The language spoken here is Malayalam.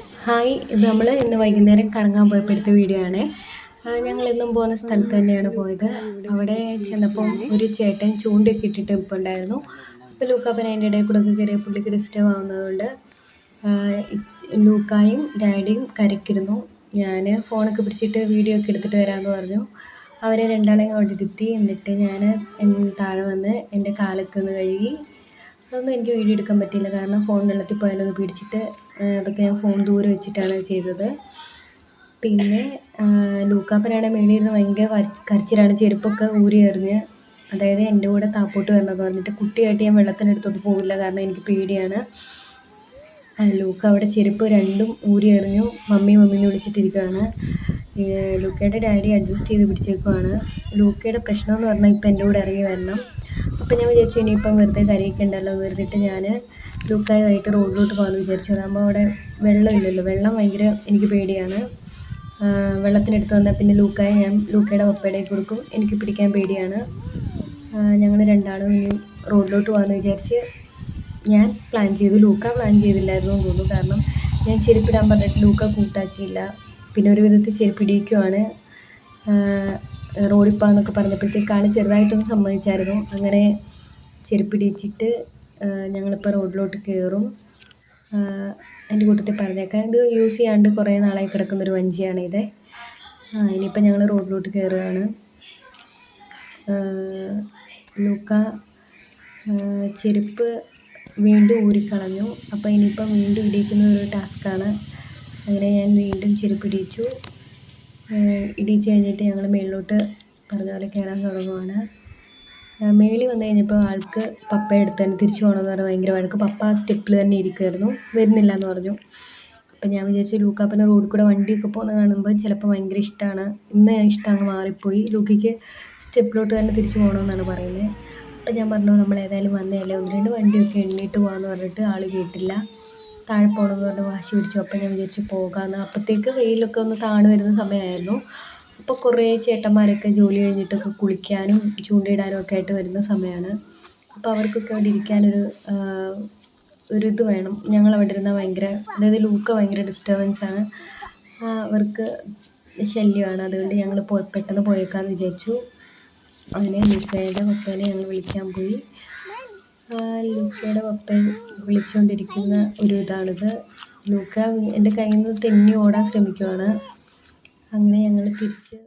ഹായ്, ഇത് നമ്മൾ ഇന്ന് വൈകുന്നേരം കറങ്ങാൻ പോയപ്പോൾ എടുത്ത വീഡിയോ ആണ്. ഞങ്ങളെന്നും പോകുന്ന സ്ഥലത്ത് തന്നെയാണ് പോയത്. അവിടെ ചെന്നപ്പം ഒരു ചേട്ടൻ ചൂണ്ടയൊക്കെ ഇട്ടിട്ട് ഇപ്പോൾ ഉണ്ടായിരുന്നു. അപ്പോൾ ലൂക്കാപ്പൻ അതിൻ്റെ ഇടയിൽ കൂടെ ഒക്കെ കയറിയ പുള്ളിക്ക് ഡിസ്റ്റർബ് ആവുന്നതുകൊണ്ട് ലൂക്കായും ഡാഡിയും കരയ്ക്കിരുന്നു. ഞാൻ ഫോണൊക്കെ പിടിച്ചിട്ട് വീഡിയോ ഒക്കെ എടുത്തിട്ട് വരാമെന്ന് പറഞ്ഞു. അവരെ രണ്ടാളെയും അവിടെ ഇരുത്തി. എന്നിട്ട് ഞാൻ താഴെ വന്ന് എൻ്റെ കാലൊക്കെ ഒന്ന് കഴുകി. അതൊന്നും എനിക്ക് വീഡിയോ എടുക്കാൻ പറ്റിയില്ല, കാരണം ഫോൺ വെള്ളത്തിൽ പോയാലൊന്ന് പിടിച്ചിട്ട് അതൊക്കെ ഞാൻ ഫോൺ ദൂരെ വെച്ചിട്ടാണ് ചെയ്തത്. പിന്നെ ലൂക്കാപ്പനാണെങ്കിൽ മേളിൽ ഇരുന്ന് ഭയങ്കര കരച്ചിലാണ്, ചെരുപ്പൊക്കെ ഊരി എറിഞ്ഞ്. അതായത് എൻ്റെ കൂടെ താപ്പോട്ട് വരണമെന്ന് പറഞ്ഞിട്ട്. കുട്ടിയായിട്ട് ഞാൻ വെള്ളത്തിനടുത്തോട്ട് പോകില്ല, കാരണം എനിക്ക് പേടിയാണ്. ലൂക്ക അവിടെ ചെരുപ്പ് രണ്ടും ഊരി എറിഞ്ഞു. മമ്മി എന്ന് വിളിച്ചിട്ടിരിക്കുകയാണ്. ലൂക്കയുടെ ഡാഡി അഡ്ജസ്റ്റ് ചെയ്ത് പിടിച്ചേക്കുവാണ്. ലൂക്കയുടെ പ്രശ്നം എന്ന് പറഞ്ഞാൽ ഇപ്പം എൻ്റെ കൂടെ ഇറങ്ങി വരണം. അപ്പം ഞാൻ വിചാരിച്ചു ഇനിയിപ്പം വെറുതെ കരയിക്കണ്ടല്ലോ എന്ന് കരുതിയിട്ട് ഞാൻ ലൂക്കായുമായിട്ട് റോഡിലോട്ട് പോകാമെന്ന് വിചാരിച്ചു. അതാകുമ്പോൾ അവിടെ വെള്ളമില്ലല്ലോ. വെള്ളം ഭയങ്കര എനിക്ക് പേടിയാണ്. വെള്ളത്തിനടുത്ത് വന്നാൽ പിന്നെ ഞാൻ ലൂക്കയുടെ പപ്പയുടെ കൊടുക്കും. എനിക്ക് പിടിക്കാൻ പേടിയാണ്. ഞങ്ങൾ രണ്ടാളും ഇനി റോഡിലോട്ട് പോകാമെന്ന് വിചാരിച്ച് ഞാൻ പ്ലാൻ ചെയ്തു. ലൂക്ക പ്ലാൻ ചെയ്തില്ലായിരുന്നു എന്ന് തോന്നുന്നു, കാരണം ഞാൻ ചെരുപ്പിടാൻ പറഞ്ഞിട്ട് ലൂക്ക കൂട്ടാക്കിയില്ല. പിന്നെ ഒരു വിധത്തിൽ ചെരുപ്പിടിയിക്കുവാണ്. റോഡിൽ പോകാമെന്നൊക്കെ പറഞ്ഞപ്പോഴത്തേക്ക് ആൾ ചെറുതായിട്ടൊന്ന് സമ്മതിച്ചായിരുന്നു. അങ്ങനെ ചെരുപ്പിടിച്ചിട്ട് ഞങ്ങളിപ്പോൾ റോഡിലോട്ട് കയറും. എൻ്റെ കൂട്ടത്തിൽ പറഞ്ഞേക്കാം, ഇത് യൂസ് ചെയ്യാണ്ട് കുറേ നാളായി കിടക്കുന്നൊരു വഞ്ചിയാണ് ഇത്. ഇനിയിപ്പോൾ ഞങ്ങൾ റോഡിലോട്ട് കയറുകയാണ്. ലൂക്ക ചെരുപ്പ് വീണ്ടും ഊരിക്കളഞ്ഞു. അപ്പോൾ ഇനിയിപ്പം വീണ്ടും ഇടിയിക്കുന്ന ഒരു ടാസ്ക്കാണ്. അങ്ങനെ ഞാൻ വീണ്ടും ചെരുപ്പ് ഇടിയിച്ചു. ഇടിയിച്ച് കഴിഞ്ഞിട്ട് ഞങ്ങൾ മേളിലോട്ട് പറഞ്ഞ പോലെ കയറാൻ തുടങ്ങുവാണ്. മേളിൽ വന്നു കഴിഞ്ഞപ്പോൾ ആൾക്ക് പപ്പയുടെ അടുത്ത് തന്നെ തിരിച്ചു പോകണമെന്ന് പറഞ്ഞാൽ ഭയങ്കര വഴക്ക്. പപ്പ ആ സ്റ്റെപ്പിൽ തന്നെ ഇരിക്കുമായിരുന്നു, വരുന്നില്ല എന്ന് പറഞ്ഞു. അപ്പം ഞാൻ വിചാരിച്ചു ലൂക്കാപ്പൻ്റെ റോഡിൽ കൂടെ വണ്ടിയൊക്കെ പോകുന്നത് കാണുമ്പോൾ ചിലപ്പോൾ ഭയങ്കര ഇഷ്ടമാണ്. ഇന്ന് ഇഷ്ടം അങ്ങ് മാറിപ്പോയി. ലൂക്കയ്ക്ക് സ്റ്റെപ്പിലോട്ട് തന്നെ തിരിച്ചു പോകണമെന്നാണ് പറയുന്നത്. അപ്പം ഞാൻ പറഞ്ഞു നമ്മൾ ഏതായാലും വന്നതല്ലേ, 1-2 വണ്ടിയൊക്കെ എണ്ണിയിട്ട് പോകാമെന്ന് പറഞ്ഞിട്ട് ആൾ കേട്ടില്ല. താഴെ പോകണമെന്ന് പറഞ്ഞ് വാശി പിടിച്ചു. അപ്പം ഞാൻ വിചാരിച്ചു പോകാമെന്ന്. അപ്പോഴത്തേക്ക് വെയിലൊക്കെ ഒന്ന് താണു വരുന്ന സമയമായിരുന്നു. അപ്പോൾ കുറേ ചേട്ടന്മാരൊക്കെ ജോലി കഴിഞ്ഞിട്ടൊക്കെ കുളിക്കാനും ചൂണ്ടയിടാനും ഒക്കെ ആയിട്ട് വരുന്ന സമയമാണ്. അപ്പോൾ അവർക്കൊക്കെ അവിടെ ഇരിക്കാനൊരു ഇത് വേണം. ഞങ്ങളവിടെ ഇരുന്നാൽ അതായത് ലൂക്ക ഭയങ്കര ഡിസ്റ്റർബൻസാണ്, അവർക്ക് ശല്യമാണ്. അതുകൊണ്ട് ഞങ്ങൾ പെട്ടെന്ന് പോയേക്കാമെന്ന് വിചാരിച്ചു. അങ്ങനെ ലൂക്കയുടെ പപ്പേനെ ഞങ്ങൾ വിളിക്കാൻ പോയി. ലൂക്കയുടെ പപ്പയെ വിളിച്ചുകൊണ്ടിരിക്കുന്ന ഒരു ഇതാണിത്. ലൂക്ക എൻ്റെ കയ്യിൽ നിന്ന് തെന്നി ഓടാൻ ശ്രമിക്കുവാണ്. അങ്ങനെ ഞങ്ങൾ തിരിച്ച്